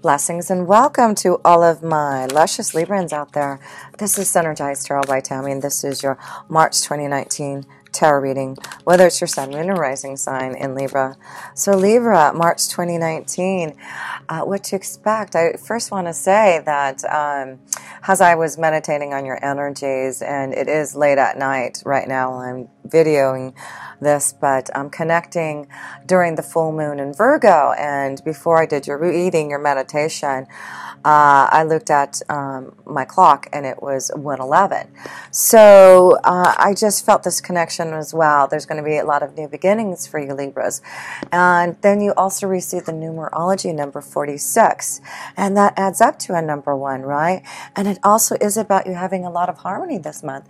Blessings and welcome to all of my luscious Librans out there. This is Synergized Tarot by Tammy, and this is your March 2019 tarot reading, whether it's your sun, moon, or rising sign in Libra. So Libra, March 2019, what to expect? I first want to say that as I was meditating on your energies, and it is late at night right now while I'm videoing this, but I'm connecting during the full moon in Virgo, and before I did your reading, your meditation, I looked at my clock and it was 1:11. So I just felt this connection as well. There's going to be a lot of new beginnings for you Libras. And then you also receive the numerology number 46. And that adds up to a number 1, right? And it also is about you having a lot of harmony this month.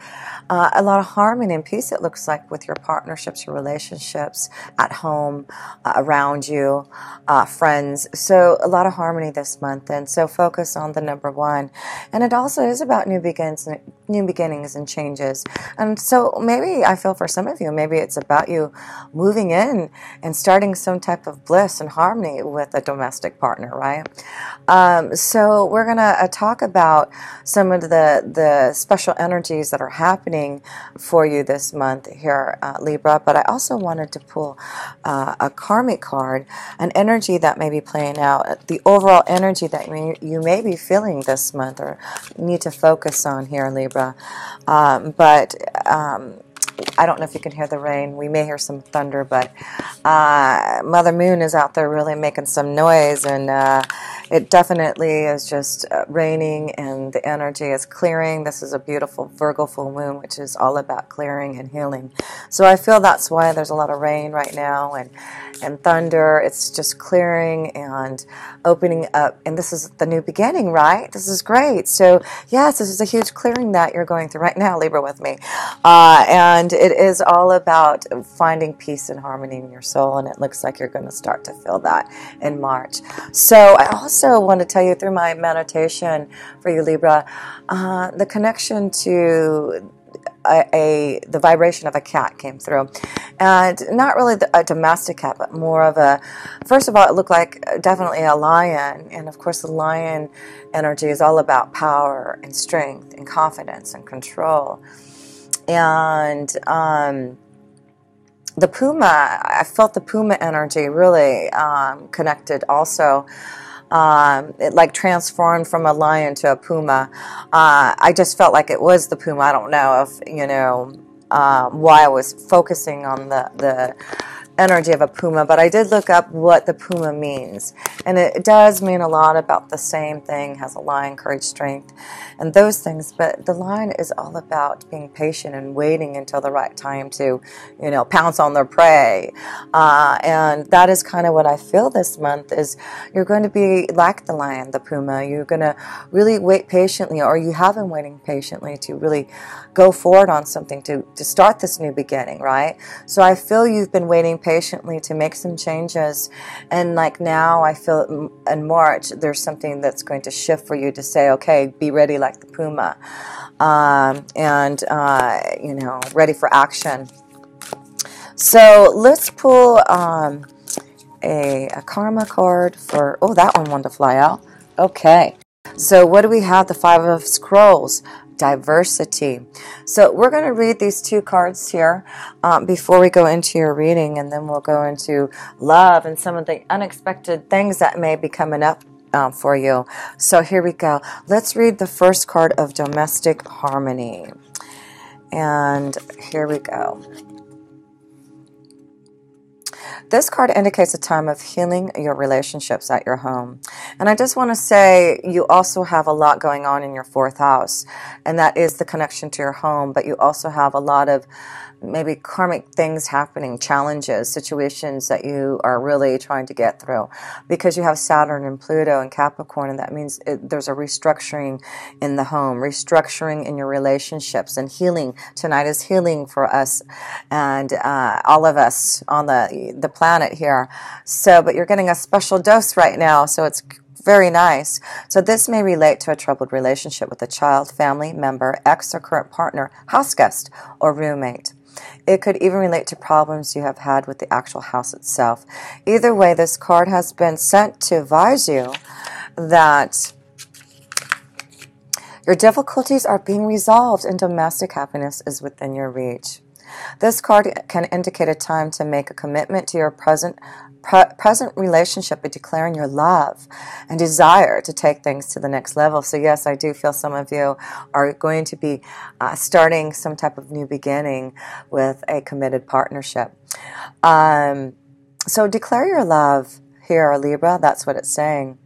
A lot of harmony and peace, it looks like, with your partnerships, your relationships, at home, around you, friends. So a lot of harmony this month. And so focus on the number 1. And it also is about new beginnings and changes. And so maybe I feel for some of you, maybe it's about you moving in and starting some type of bliss and harmony with a domestic partner, right? So we're going to talk about some of the special energies that are happening for you this month here, Libra. But I also wanted to pull a karmic card, an energy that may be playing out, the overall energy that you may be feeling this month or need to focus on here, Libra. I don't know if you can hear the rain. We may hear some thunder, but Mother Moon is out there really making some noise, and it definitely is just raining, and the energy is clearing. This is a beautiful Virgo full moon, which is all about clearing and healing. So I feel that's why there's a lot of rain right now and thunder. It's just clearing and opening up, and this is the new beginning, right? This is great. So yes, this is a huge clearing that you're going through right now, Libra, with me. And it is all about finding peace and harmony in your soul, and it looks like you're going to start to feel that in March. So I also want to tell you through my meditation for you, Libra, the connection to the vibration of a cat came through, and not really a domestic cat, but more of a, first of all, it looked like definitely a lion, and of course the lion energy is all about power and strength and confidence and control. And the puma, I felt the puma energy really connected also. It like transformed from a lion to a puma. I just felt like it was the puma. I don't know if, you know, why I was focusing on the energy of a puma, but I did look up what the puma means, and it does mean a lot about the same thing, has a lion, courage, strength, and those things, but the lion is all about being patient and waiting until the right time to, you know, pounce on their prey, and that is kind of what I feel this month, is you're going to be like the lion, the puma. You're going to really wait patiently, or you have been waiting patiently to really go forward on something, to start this new beginning, right? So I feel you've been waiting patiently to make some changes, and like now I feel in March there's something that's going to shift for you to say, okay, be ready like the puma, you know, ready for action. So let's pull a karma card for, oh, that one wanted to fly out. Okay, so what do we have? The 5 of Scrolls, diversity. So we're going to read these 2 cards here before we go into your reading, and then we'll go into love and some of the unexpected things that may be coming up for you. So here we go. Let's read the first card of domestic harmony. And here we go. This card indicates a time of healing your relationships at your home. And I just want to say you also have a lot going on in your 4th house, and that is the connection to your home, but you also have a lot of maybe karmic things happening, challenges, situations that you are really trying to get through, because you have Saturn and Pluto and Capricorn, and that means there's a restructuring in the home, restructuring in your relationships, and healing. Tonight is healing for us and all of us on the planet here. So, but you're getting a special dose right now, so it's very nice. So this may relate to a troubled relationship with a child, family member, ex or current partner, house guest, or roommate. It could even relate to problems you have had with the actual house itself. Either way, this card has been sent to advise you that your difficulties are being resolved and domestic happiness is within your reach. This card can indicate a time to make a commitment to your present relationship by declaring your love and desire to take things to the next level. So yes, I do feel some of you are going to be starting some type of new beginning with a committed partnership. So declare your love here, Libra. That's what it's saying.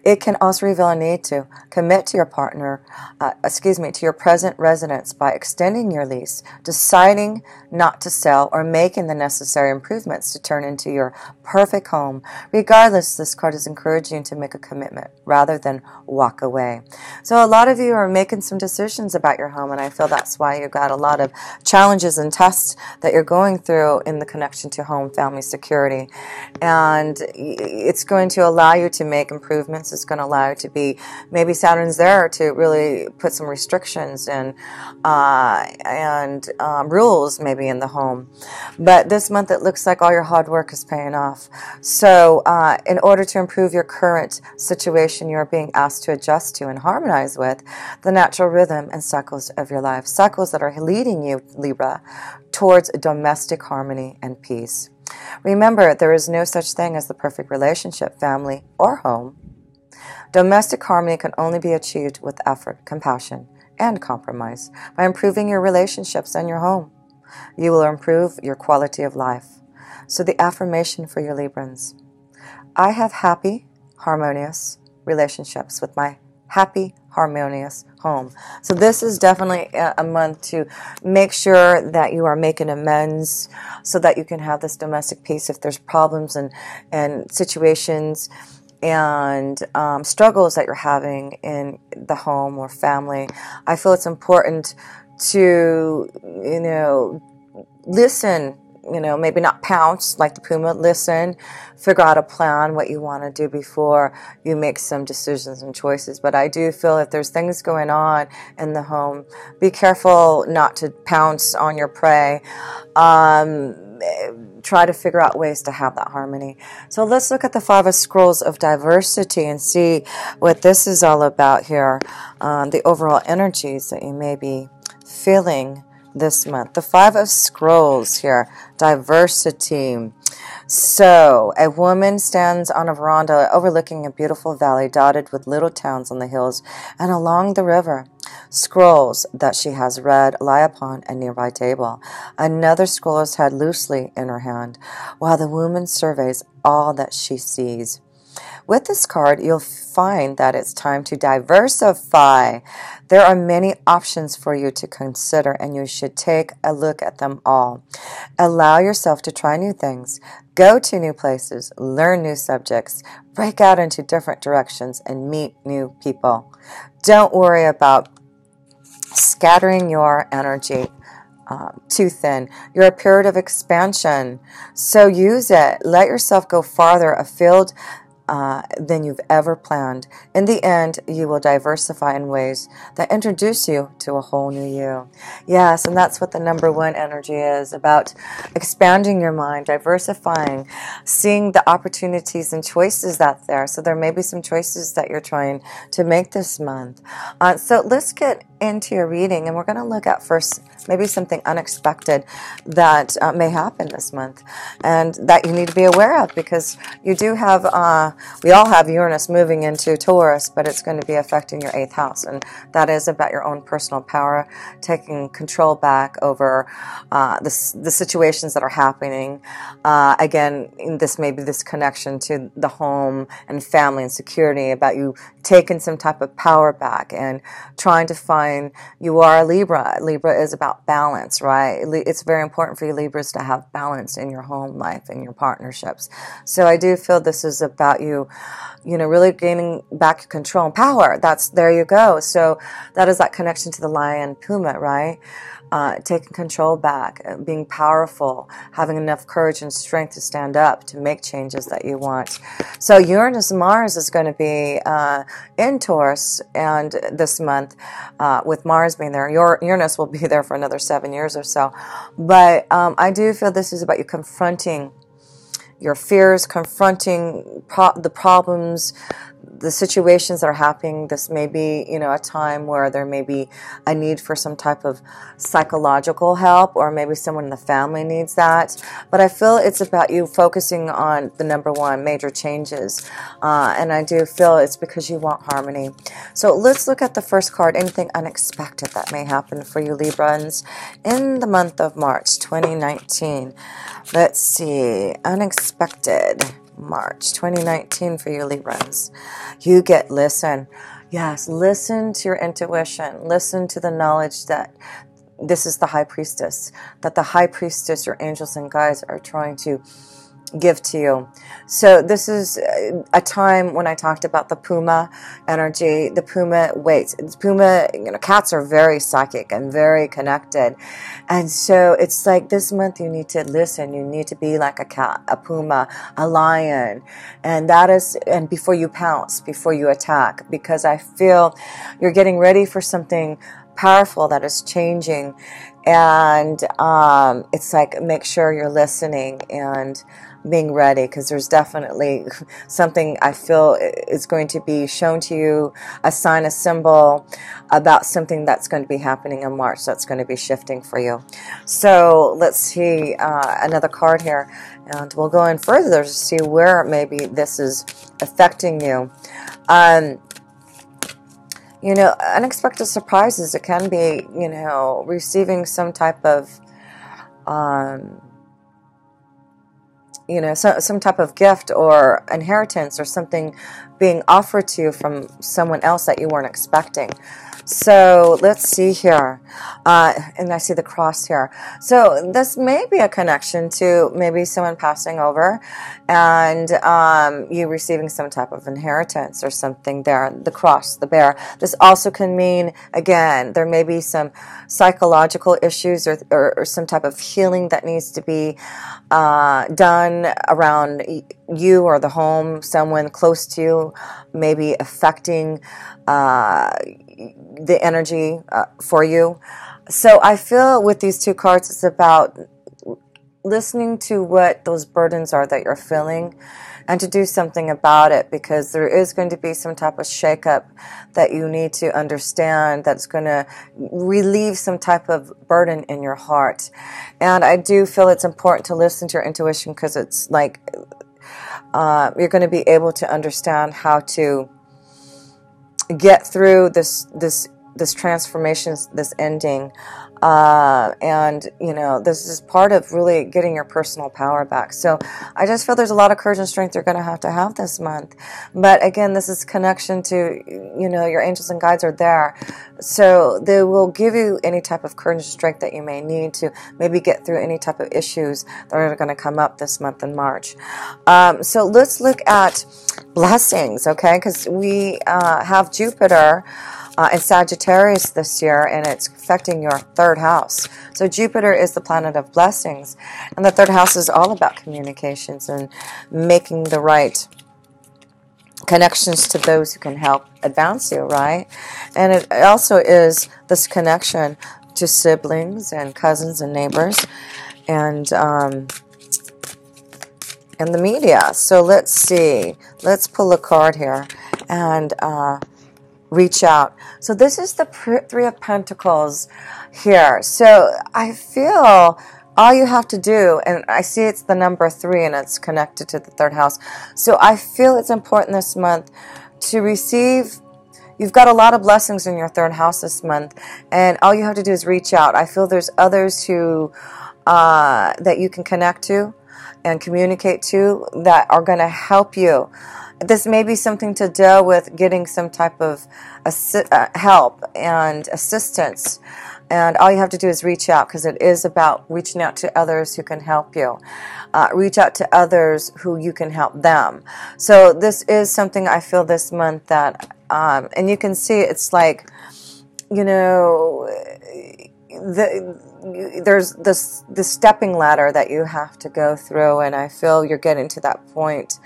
It can also reveal a need to commit to your partner, to your present residence by extending your lease, deciding not to sell, or making the necessary improvements to turn into your perfect home. Regardless, this card is encouraging you to make a commitment rather than walk away. So a lot of you are making some decisions about your home, and I feel that's why you've got a lot of challenges and tests that you're going through in the connection to home, family, security. And it's going to allow you to make improvements. It's going to allow you to be, maybe Saturn's there to really put some restrictions and rules maybe in the home. But this month it looks like all your hard work is paying off. So in order to improve your current situation, you're being asked to adjust to and harmonize with the natural rhythm and cycles of your life. Cycles that are leading you, Libra, towards domestic harmony and peace. Remember, there is no such thing as the perfect relationship, family, or home. Domestic harmony can only be achieved with effort, compassion, and compromise. By improving your relationships and your home, you will improve your quality of life. So the affirmation for your Librans: I have happy, harmonious relationships with my happy, harmonious home. So this is definitely a month to make sure that you are making amends so that you can have this domestic peace if there's problems and situations and struggles that you're having in the home or family. I feel it's important to, listen, maybe not pounce like the puma. Listen, figure out a plan, what you want to do before you make some decisions and choices. But I do feel if there's things going on in the home, be careful not to pounce on your prey. Try to figure out ways to have that harmony. So let's look at the Five of Scrolls of Diversity and see what this is all about here. The overall energies that you may be feeling this month. The Five of Scrolls here, diversity. So, a woman stands on a veranda overlooking a beautiful valley dotted with little towns on the hills and along the river. Scrolls that she has read lie upon a nearby table. Another scroll is held loosely in her hand, while the woman surveys all that she sees. With this card, you'll find that it's time to diversify. There are many options for you to consider, and you should take a look at them all. Allow yourself to try new things, go to new places, learn new subjects, break out into different directions, and meet new people. Don't worry about scattering your energy too thin. You're a period of expansion, so use it. Let yourself go farther afield than you've ever planned. In the end, you will diversify in ways that introduce you to a whole new you. Yes, and that's what the number one energy is, about expanding your mind, diversifying, seeing the opportunities and choices out there. So there may be some choices that you're trying to make this month. So let's get into your reading, and we're going to look at first maybe something unexpected that may happen this month and that you need to be aware of, because you do have we all have Uranus moving into Taurus, but it's going to be affecting your 8th house, and that is about your own personal power, taking control back over the situations that are happening. Again, this may be this connection to the home and family and security, about you taking some type of power back and trying to find, you are a Libra. Libra is about balance, right? It's very important for you Libras to have balance in your home life and your partnerships. So I do feel this is about you really gaining back control and power. There you go. So that is that connection to the lion puma, right? Taking control back, being powerful, having enough courage and strength to stand up, to make changes that you want. So Uranus Mars is going to be in Taurus, and this month, with Mars being there, Uranus will be there for another 7 years or so. But I do feel this is about you confronting your fears, confronting the problems the situations that are happening. This may be, you know, a time where there may be a need for some type of psychological help, or maybe someone in the family needs that. But I feel it's about you focusing on the number one, major changes. And I do feel it's because you want harmony. So let's look at the first card, anything unexpected that may happen for you Librans in the month of March 2019. Let's see, unexpected March 2019 for you Librans. You get listen. Yes, listen to your intuition. Listen to the knowledge that this is the high priestess, that the high priestess, your angels and guides, are trying to give to you. So this is a time when I talked about the puma energy. The puma waits. Puma, you know, cats are very psychic and very connected. And so it's like this month you need to listen. You need to be like a cat, a puma, a lion. And that is, and before you pounce, before you attack, because I feel you're getting ready for something powerful that is changing. And it's like, make sure you're listening and being ready, because there's definitely something I feel is going to be shown to you, a sign, a symbol about something that's going to be happening in March that's going to be shifting for you. So let's see another card here, and we'll go in further to see where maybe this is affecting you. You know, unexpected surprises. It can be, you know, receiving some type of you know, some type of gift or inheritance, or something being offered to you from someone else that you weren't expecting. So let's see here. And I see the cross here. So this may be a connection to maybe someone passing over and you receiving some type of inheritance or something there. The cross, the bear. This also can mean, again, there may be some psychological issues or some type of healing that needs to be done around you or the home, someone close to you, maybe affecting the energy for you. So I feel with these two cards, it's about listening to what those burdens are that you're feeling and to do something about it, because there is going to be some type of shakeup that you need to understand that's going to relieve some type of burden in your heart. And I do feel it's important to listen to your intuition, because it's like you're going to be able to understand how to get through this transformation, this ending, and you know, this is part of really getting your personal power back. So I just feel there's a lot of courage and strength you're going to have this month. But again, this is connection to, you know, your angels and guides are there, so they will give you any type of courage and strength that you may need to maybe get through any type of issues that are going to come up this month in March. So let's look at blessings, okay? Because we have Jupiter in Sagittarius this year, and it's affecting your third house. So Jupiter is the planet of blessings, and the third house is all about communications and making the right connections to those who can help advance you, right? And it also is this connection to siblings and cousins and neighbors and the media. So let's see. Let's pull a card here and reach out. So this is the Three of Pentacles here. So I feel all you have to do, and I see it's the number 3 and it's connected to the third house. So I feel it's important this month to receive. You've got a lot of blessings in your third house this month, and all you have to do is reach out. I feel there's others who that you can connect to and communicate to that are going to help you. This may be something to deal with getting some type of help and assistance. And all you have to do is reach out, because it is about reaching out to others who can help you. Reach out to others who you can help them. So this is something I feel this month that, and you can see it's like, you know, there's this stepping ladder that you have to go through, and I feel you're getting to that point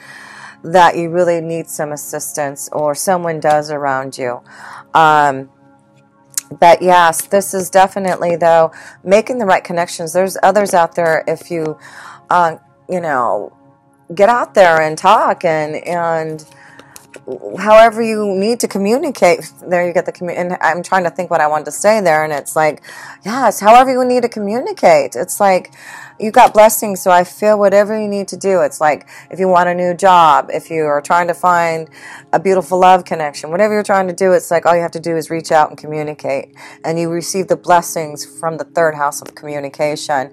that you really need some assistance, or someone does around you. But yes, this is definitely, though, making the right connections. There's others out there. If you, you know, get out there and talk and however you need to communicate. There you get the and I'm trying to think what I wanted to say there, and it's like, yes, however you need to communicate. It's like you got blessings, so I feel whatever you need to do. It's like if you want a new job, if you are trying to find a beautiful love connection, whatever you're trying to do, it's like all you have to do is reach out and communicate, and you receive the blessings from the third house of communication.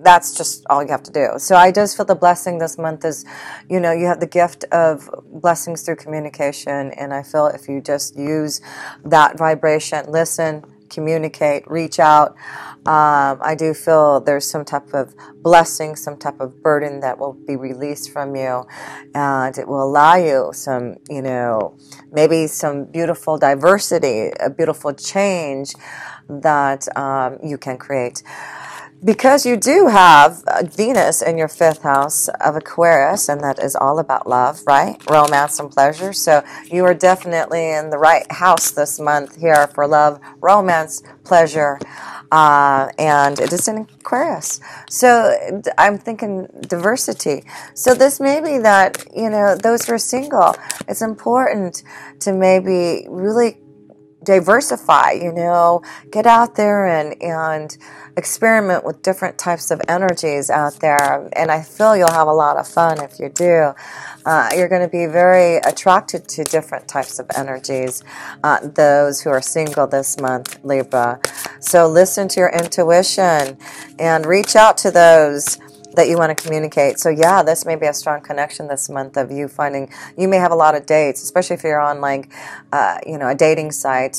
That's just all you have to do. So I just feel the blessing this month is, you know, you have the gift of blessings through communication, and I feel if you just use that vibration, listen, communicate, reach out, I do feel there's some type of blessing, some type of burden that will be released from you, and it will allow you some, you know, maybe some beautiful diversity, a beautiful change that you can create. Because you do have Venus in your 5th house of Aquarius, and that is all about love, right? Romance and pleasure. So you are definitely in the right house this month here for love, romance, pleasure, and it is in Aquarius. So I'm thinking diversity. So this may be that, you know, those who are single, it's important to maybe really diversify, you know, get out there and experiment with different types of energies out there, and I feel you'll have a lot of fun if you do. You're going to be very attracted to different types of energies, those who are single this month, Libra. So listen to your intuition and reach out to those that you want to communicate. So yeah, this may be a strong connection this month of you finding, you may have a lot of dates, especially if you're on like, you know, a dating site,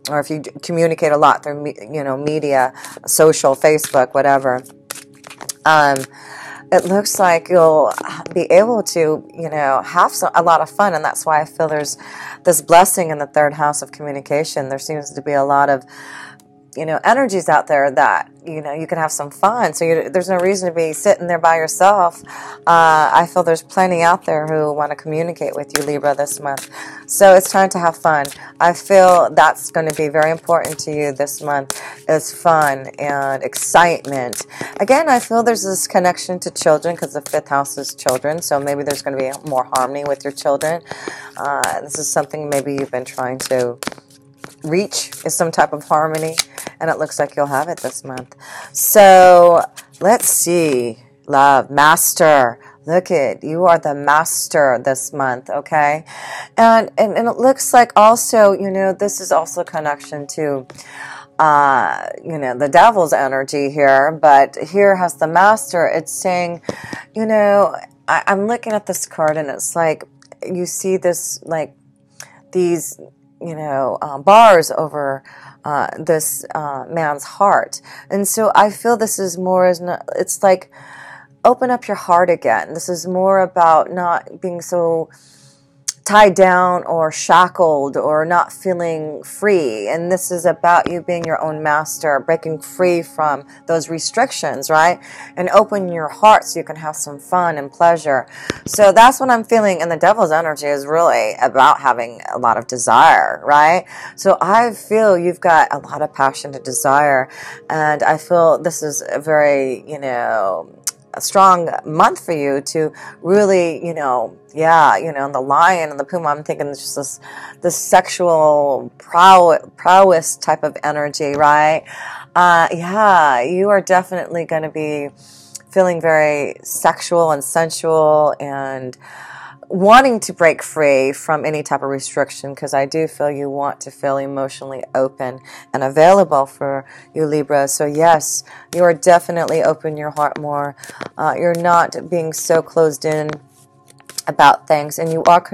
or if you communicate a lot through, you know, media, social, Facebook, whatever. It looks like you'll be able to, you know, have a lot of fun, and that's why I feel there's this blessing in the 3rd house of communication. There seems to be a lot of, you know, energies out there that, you know, you can have some fun. So there's no reason to be sitting there by yourself. I feel there's plenty out there who want to communicate with you, Libra, this month. So it's time to have fun. I feel that's going to be very important to you this month, is fun and excitement. Again, I feel there's this connection to children because the 5th house is children. So maybe there's going to be more harmony with your children. This is something maybe you've been trying to reach, is some type of harmony, and it looks like you'll have it this month. So let's see. Love, master. Look it, you are the master this month, okay? And it looks like also, you know, this is also a connection to, you know, the devil's energy here, but here has the master. It's saying, you know, I'm looking at this card, and it's like, you see this, like, these, you know, bars over this man's heart. And so I feel this is more, it's like, open up your heart again. This is more about not being so tied down or shackled or not feeling free. And this is about you being your own master, breaking free from those restrictions, right? And open your heart so you can have some fun and pleasure. So that's what I'm feeling. And the devil's energy is really about having a lot of desire, right? So I feel you've got a lot of passion and desire. And I feel this is a very, you know, a strong month for you to really, you know, yeah, you know, the lion and the puma, I'm thinking it's just this sexual prowess type of energy, right? Yeah, you are definitely going to be feeling very sexual and sensual and wanting to break free from any type of restriction, because I do feel you want to feel emotionally open and available for you, Libra. So yes, you are definitely open your heart more. You're not being so closed in about things, and you are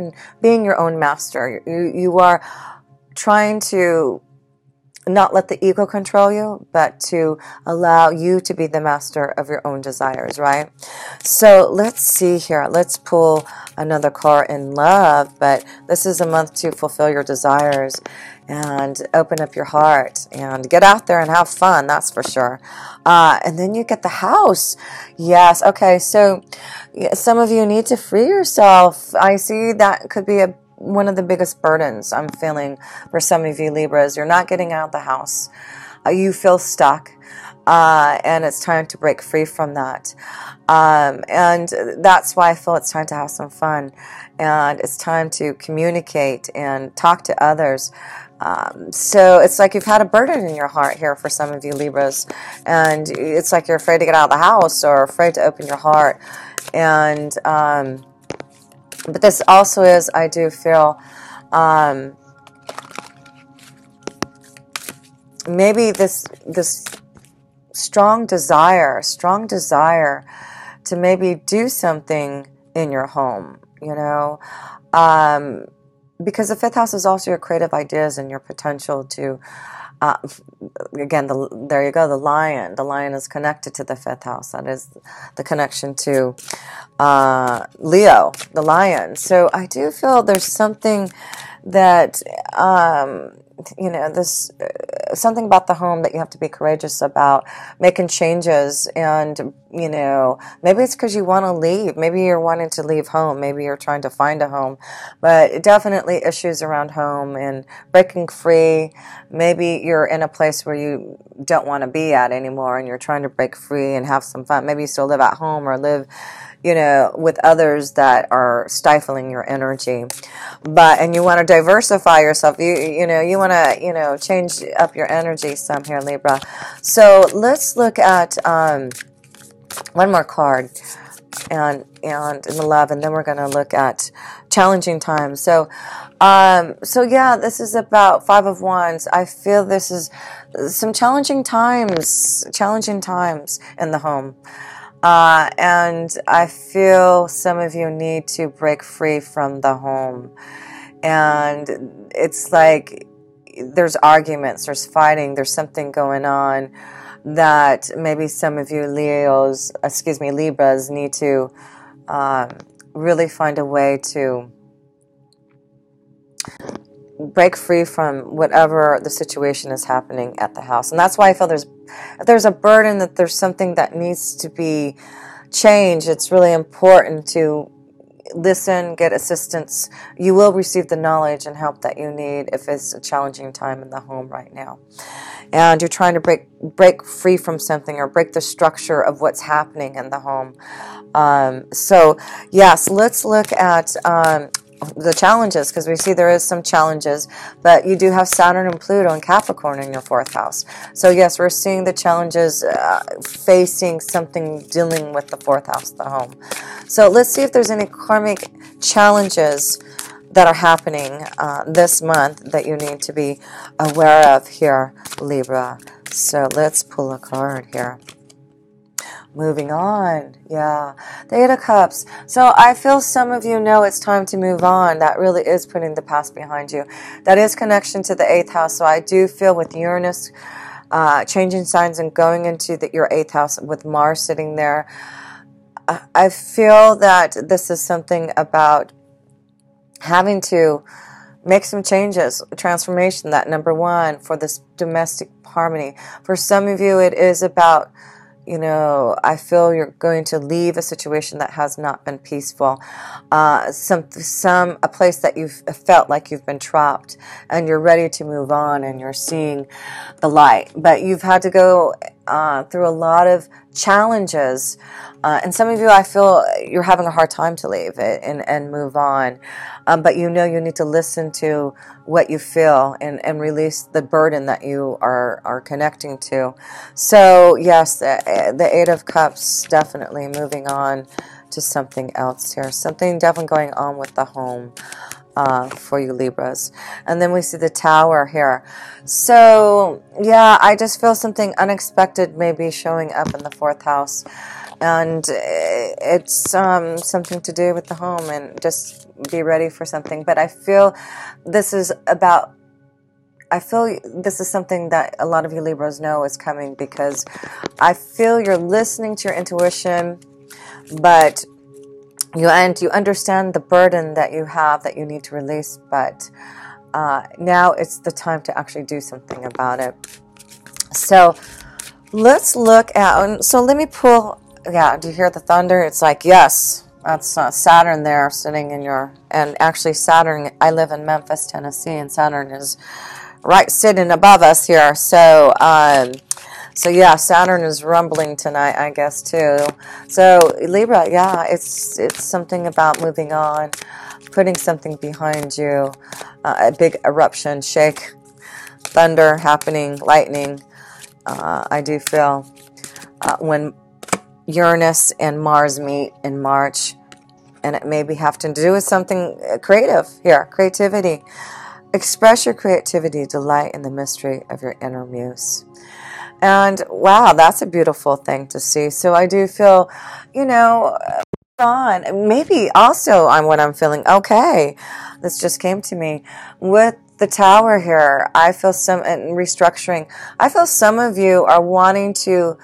being your own master. You are trying to not let the ego control you, but to allow you to be the master of your own desires, right? So let's see here. Let's pull another card in love, but this is a month to fulfill your desires and open up your heart and get out there and have fun, that's for sure. And then you get the house. Yes, okay, so some of you need to free yourself. I see that could be one of the biggest burdens I'm feeling for some of you Libras. You're not getting out of the house. You feel stuck. And it's time to break free from that. And that's why I feel it's time to have some fun and it's time to communicate and talk to others. So it's like you've had a burden in your heart here for some of you Libras, and it's like you're afraid to get out of the house or afraid to open your heart. And but this also is, I do feel, maybe this strong desire to maybe do something in your home, you know, because the 5th house is also your creative ideas and your potential to, again, there you go, the lion. The lion is connected to the 5th house. That is the connection to Leo, the lion. So I do feel there's something that, you know, this something about the home that you have to be courageous about making changes. And, you know, maybe it's because you want to leave. Maybe you're wanting to leave home. Maybe you're trying to find a home. But definitely issues around home and breaking free. Maybe you're in a place where you don't want to be at anymore and you're trying to break free and have some fun. Maybe you still live at home or live, you know, with others that are stifling your energy. And you want to diversify yourself. You know, you want to, you know, change up your energy some here, Libra. So let's look at one more card and in the love, and then we're going to look at challenging times. So yeah, this is about 5 of Wands. I feel this is some challenging times in the home. And I feel some of you need to break free from the home. And it's like there's arguments, there's fighting, there's something going on that maybe some of you Libras need to really find a way to break free from whatever the situation is happening at the house. And that's why I feel there's a burden, that there's something that needs to be changed. It's really important to listen, get assistance. You will receive the knowledge and help that you need if it's a challenging time in the home right now. And you're trying to break free from something or break the structure of what's happening in the home. So yes, let's look at the challenges, because we see there is some challenges, but you do have Saturn and Pluto and Capricorn in your 4th house. So yes, we're seeing the challenges facing something dealing with the 4th house, the home. So let's see if there's any karmic challenges that are happening this month that you need to be aware of here, Libra. So let's pull a card here. Moving on, yeah, the 8 of Cups. So I feel some of you know it's time to move on. That really is putting the past behind you. That is connection to the 8th house. So I do feel with Uranus changing signs and going into your 8th house with Mars sitting there, I feel that this is something about having to make some changes, transformation, that number 1 for this domestic harmony. For some of you, it is about, you know, I feel you're going to leave a situation that has not been peaceful. A place that you've felt like you've been trapped and you're ready to move on and you're seeing the light. But you've had to go through a lot of challenges. And some of you, I feel you're having a hard time to leave it and move on. But you know you need to listen to what you feel and release the burden that you are connecting to. So yes, the 8 of Cups, definitely moving on to something else here. Something definitely going on with the home for you Libras. And then we see the Tower here. So yeah, I just feel something unexpected maybe showing up in the 4th house. And it's something to do with the home, and just be ready for something. But I feel this is something that a lot of you Libras know is coming, because I feel you're listening to your intuition, but you understand the burden that you have that you need to release. But now it's the time to actually do something about it. So let's look at, so let me pull. Yeah, do you hear the thunder? It's like, yes, that's Saturn there sitting in and actually Saturn, I live in Memphis, Tennessee, and Saturn is right sitting above us here. So yeah, Saturn is rumbling tonight, I guess, too. So Libra, yeah, it's something about moving on. putting something behind you, a big eruption, shake, thunder happening, lightning. I do feel when Uranus and Mars meet in March, and it maybe have to do with something creative here, creativity. Express your creativity, delight in the mystery of your inner muse. And wow, that's a beautiful thing to see. So I do feel, you know, on. Maybe also on what I'm feeling. Okay, this just came to me. With the Tower here, I feel some restructuring. I feel some of you are wanting to,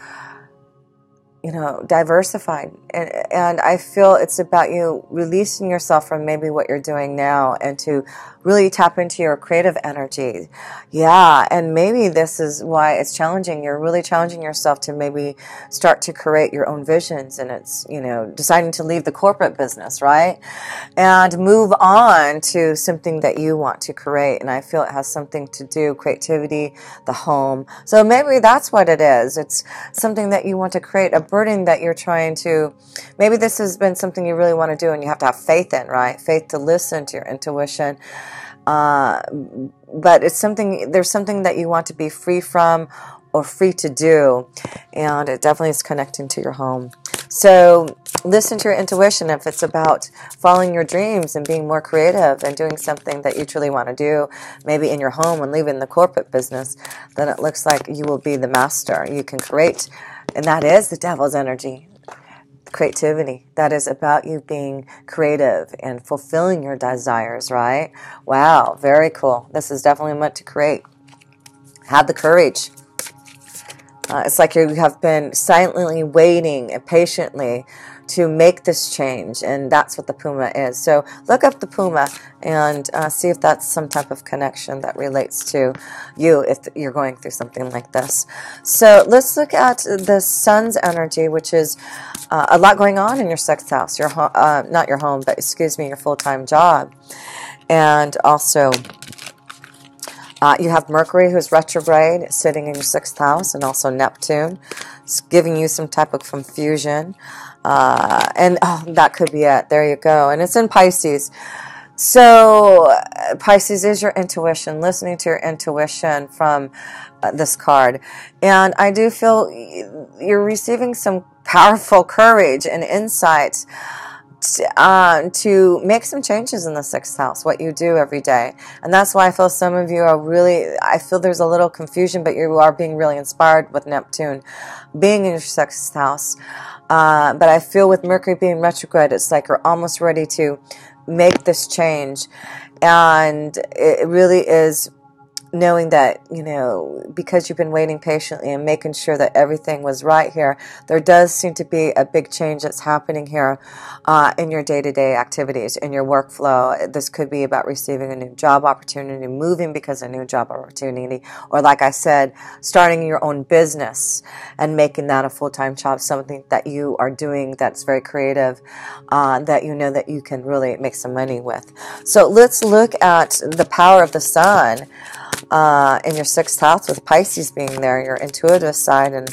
you know, diversified. And I feel it's about you releasing yourself from maybe what you're doing now and to really tap into your creative energy. Yeah, and maybe this is why it's challenging. You're really challenging yourself to maybe start to create your own visions, and it's, you know, deciding to leave the corporate business, right? And move on to something that you want to create. And I feel it has something to do, creativity, the home. So maybe that's what it is. It's something that you want to create, a burden that you're trying to, maybe this has been something you really want to do and you have to have faith in, right? Faith to listen to your intuition. But it's something, there's something that you want to be free from or free to do. And it definitely is connecting to your home. So listen to your intuition. If it's about following your dreams and being more creative and doing something that you truly want to do, maybe in your home and leaving the corporate business, then it looks like you will be the master. You can create, and that is the devil's energy. Creativity. That is about you being creative and fulfilling your desires, right? Wow, very cool. This is definitely meant to create. Have the courage. It's like you have been silently waiting and patiently to make this change, and that's what the Puma is. So look up the Puma and see if that's some type of connection that relates to you if you're going through something like this. So let's look at the Sun's energy, which is a lot going on in your sixth house, your not your home, but excuse me, your full-time job. And also you have Mercury, who's retrograde, sitting in your sixth house, and also Neptune. It's giving you some type of confusion. And that could be it. There you go. And it's in Pisces. So Pisces is your intuition, listening to your intuition from this card. And I do feel you're receiving some powerful courage and insights to make some changes in the sixth house, what you do every day. And that's why I feel some of you are really, I feel there's a little confusion, but you are being really inspired with Neptune being in your sixth house. But I feel with Mercury being retrograde, it's like you're almost ready to make this change. And it really is knowing that, you know, because you've been waiting patiently and making sure that everything was right here, there does seem to be a big change that's happening here in your day-to-day activities, in your workflow. This could be about receiving a new job opportunity, moving because of a new job opportunity, or like I said, starting your own business and making that a full-time job, something that you are doing that's very creative, that you know that you can really make some money with. So let's look at the power of the Sun in your sixth house, with Pisces being there, your intuitive side, and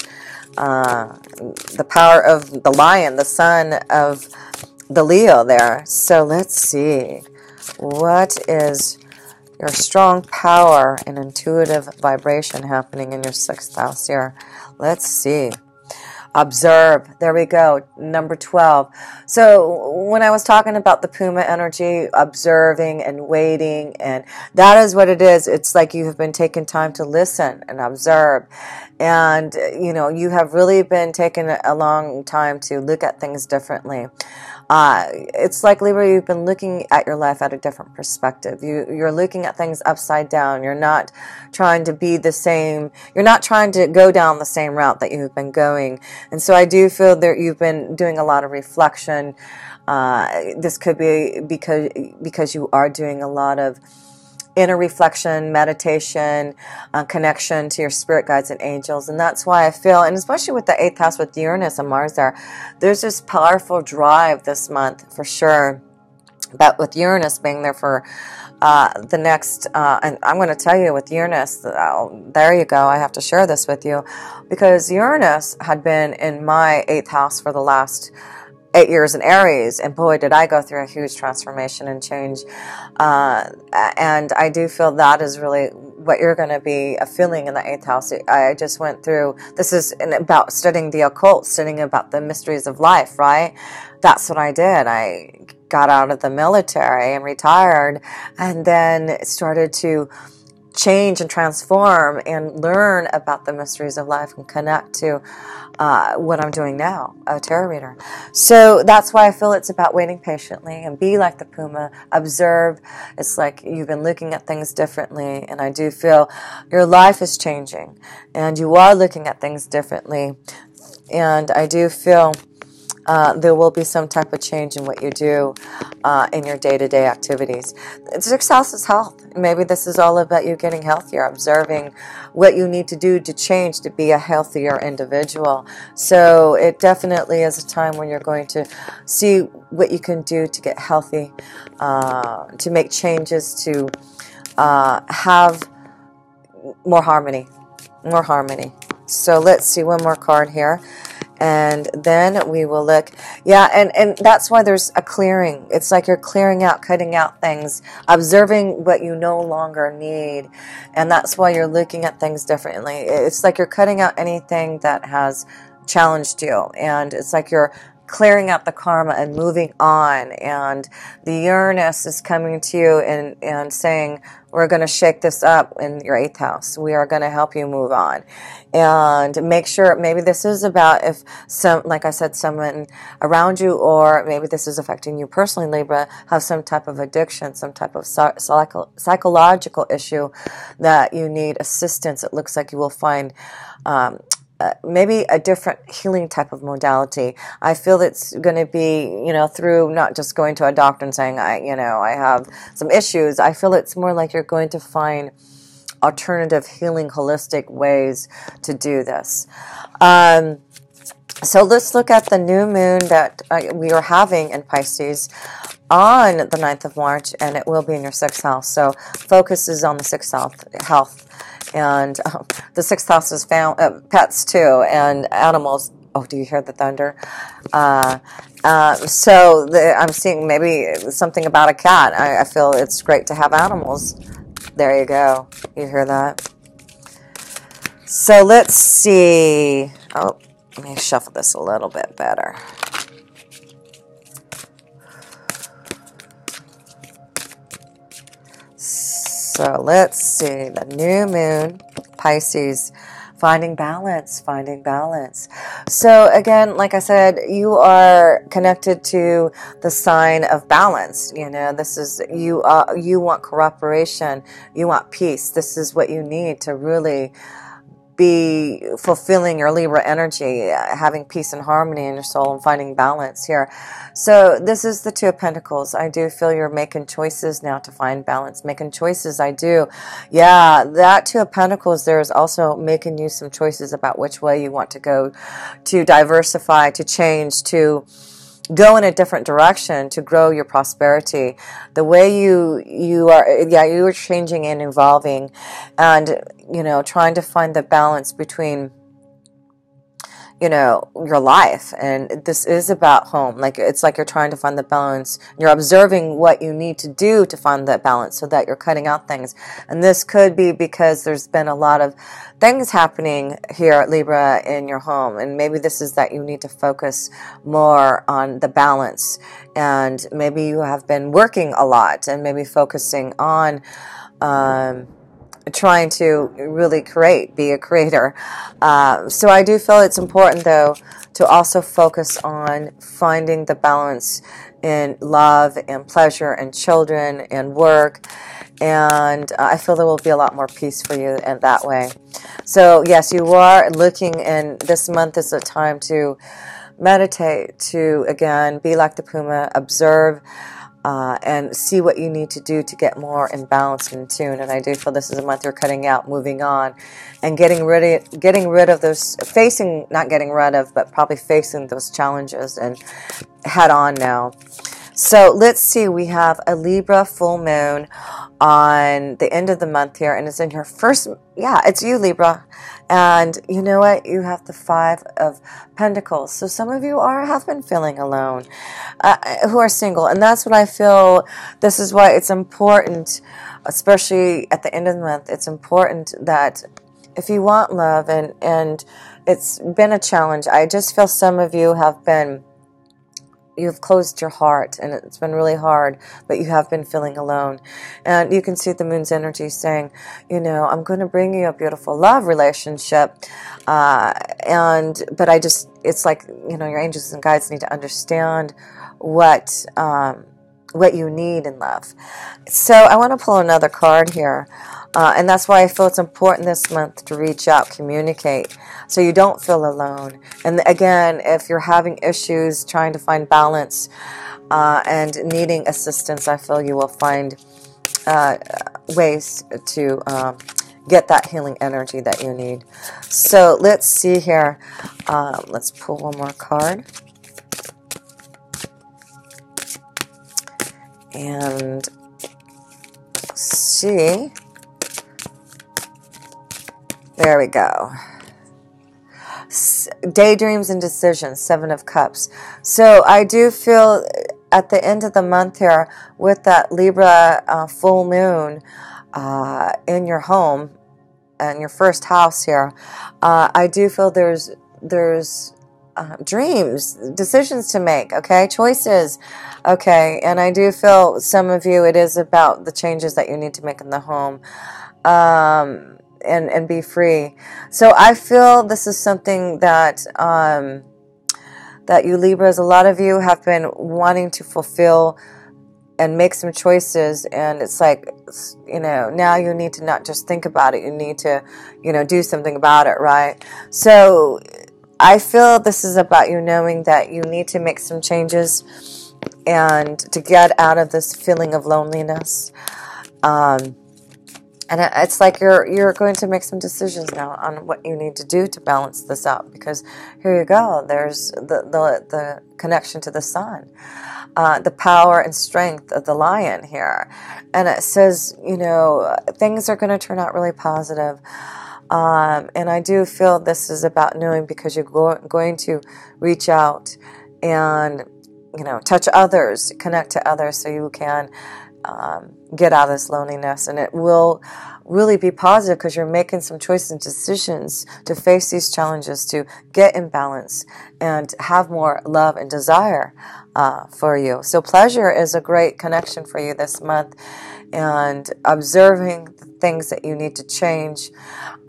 the power of the Lion, the son of the Leo there. So let's see, what is your strong power and intuitive vibration happening in your sixth house here? Let's see. Observe. There we go. Number 12. So when I was talking about the Puma energy, observing and waiting, and that is what it is. It's like you have been taking time to listen and observe. And, you know, you have really been taking a long time to look at things differently. It's like, Libra, you've been looking at your life at a different perspective. You're looking at things upside down. You're not trying to be the same. You're not trying to go down the same route that you've been going. And so I do feel that you've been doing a lot of reflection. This could be because you are doing a lot of inner reflection, meditation, connection to your spirit guides and angels. And that's why I feel, and especially with the 8th house with Uranus and Mars there, there's this powerful drive this month for sure. But with Uranus being there for the next, and I'm going to tell you with Uranus, there you go, I have to share this with you, because Uranus had been in my 8th house for the last 8 years in Aries, and boy, did I go through a huge transformation and change. And I do feel that is really what you're going to be feeling in the 8th house. I just went through, this is about studying the occult, studying about the mysteries of life, right? That's what I did. I got out of the military and retired, and then started to change and transform and learn about the mysteries of life and connect to what I'm doing now, a tarot reader. So that's why I feel it's about waiting patiently and be like the puma, observe. It's like you've been looking at things differently, and I do feel your life is changing and you are looking at things differently, and I do feel there will be some type of change in what you do in your day-to-day activities. The 6th house is health. Maybe this is all about you getting healthier, observing what you need to do to change to be a healthier individual. So it definitely is a time when you're going to see what you can do to get healthy, to make changes, to have more harmony. More harmony. So let's see one more card here. And then we will look, yeah, and that's why there's a clearing. It's like you're clearing out, cutting out things, observing what you no longer need. And that's why you're looking at things differently. It's like you're cutting out anything that has challenged you. And it's like you're clearing out the karma and moving on. And the Uranus is coming to you and saying, we're going to shake this up in your 8th house. We are going to help you move on. And make sure, maybe this is about if some, like I said, someone around you, or maybe this is affecting you personally, Libra, have some type of addiction, some type of psychological issue that you need assistance. It looks like you will find maybe a different healing type of modality. I feel it's going to be, through not just going to a doctor and saying, I have some issues. I feel it's more like you're going to find alternative healing, holistic ways to do this. So let's look at the new moon that we are having in Pisces on the 9th of March, and it will be in your 6th house. So focus is on the 6th house, health. And the 6th house is found pets too, and animals. Oh, do you hear the thunder? So I'm seeing maybe something about a cat. I feel it's great to have animals. There you go. You hear that? So let's see. Oh, let me shuffle this a little bit better. So let's see. The new moon, Pisces, finding balance, finding balance. So again, like I said, you are connected to the sign of balance. This is, you want cooperation, you want peace. This is what you need to really be fulfilling your Libra energy, having peace and harmony in your soul and finding balance here. So this is the 2 of Pentacles. I do feel you're making choices now to find balance, making choices. I do. Yeah, that 2 of Pentacles there is also making you some choices about which way you want to go, to diversify, to change, to go in a different direction, to grow your prosperity. The way you are changing and evolving, and trying to find the balance between your life. And this is about home. It's like you're trying to find the balance. You're observing what you need to do to find that balance, so that you're cutting out things. And this could be because there's been a lot of things happening here at Libra in your home. And maybe this is that you need to focus more on the balance. And maybe you have been working a lot and maybe focusing on trying to really be a creator. So I do feel it's important, though, to also focus on finding the balance in love and pleasure and children and work. And I feel there will be a lot more peace for you in that way. So yes, you are looking, and this month is a time to meditate, to, again, be like the puma, observe, and see what you need to do to get more in balance and in tune. And I do feel this is a month you're cutting out, moving on, and getting rid of those, not getting rid of, but probably facing those challenges and head on now. So let's see, we have a Libra full moon on the end of the month here, and it's in your first, yeah, it's you, Libra. And you know what? You have the Five of Pentacles. So some of you have been feeling alone, who are single. And that's what I feel. This is why it's important, especially at the end of the month, it's important that if you want love, and it's been a challenge. I just feel some of you you've closed your heart, and it's been really hard, but you have been feeling alone. And you can see the moon's energy saying, you know, I'm going to bring you a beautiful love relationship. But it's like, you know, your angels and guides need to understand what you need in love. So I want to pull another card here. And that's why I feel it's important this month to reach out, communicate, so you don't feel alone. And again, if you're having issues trying to find balance and needing assistance, I feel you will find ways to get that healing energy that you need. So let's see here. Let's pull one more card. And see. There we go. Daydreams and decisions, Seven of Cups. So I do feel at the end of the month here, with that Libra full moon in your home and your first house here, I do feel there's dreams, decisions to make, okay, choices, okay, and I do feel some of you, it is about the changes that you need to make in the home, and be free. So I feel this is something that that you Libras, a lot of you have been wanting to fulfill and make some choices, and it's like, you know, now you need to not just think about it, you need to, you know, do something about it, right? So I feel this is about you knowing that you need to make some changes and to get out of this feeling of loneliness. And it's like you're going to make some decisions now on what you need to do to balance this out, because here you go. There's the connection to the sun, the power and strength of the lion here. And it says, you know, things are going to turn out really positive. And I do feel this is about knowing, because you're going to reach out and, you know, touch others, connect to others, so you can get out of this loneliness. And it will really be positive, because you're making some choices and decisions to face these challenges, to get in balance and have more love and desire for you. So pleasure is a great connection for you this month, and observing the things that you need to change.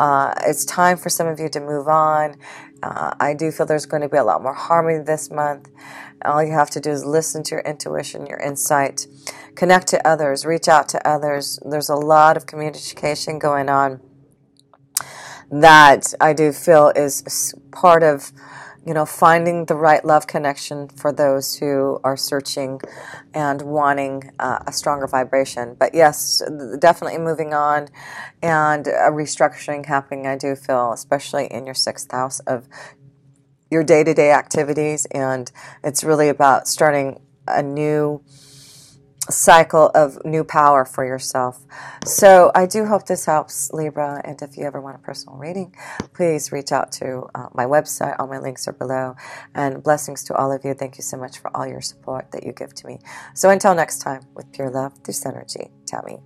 It's time for some of you to move on. I do feel there's going to be a lot more harmony this month. All you have to do is listen to your intuition, your insight, connect to others, reach out to others. There's a lot of communication going on that I do feel is part of, you know, finding the right love connection for those who are searching and wanting a stronger vibration. But yes, definitely moving on, and a restructuring happening, I do feel, especially in your 6th house of your day-to-day activities. And it's really about starting a new cycle of new power for yourself. So I do hope this helps, Libra. And if you ever want a personal reading, please reach out to my website. All my links are below. And blessings to all of you. Thank you so much for all your support that you give to me. So until next time, with pure love, this energy, Tammy.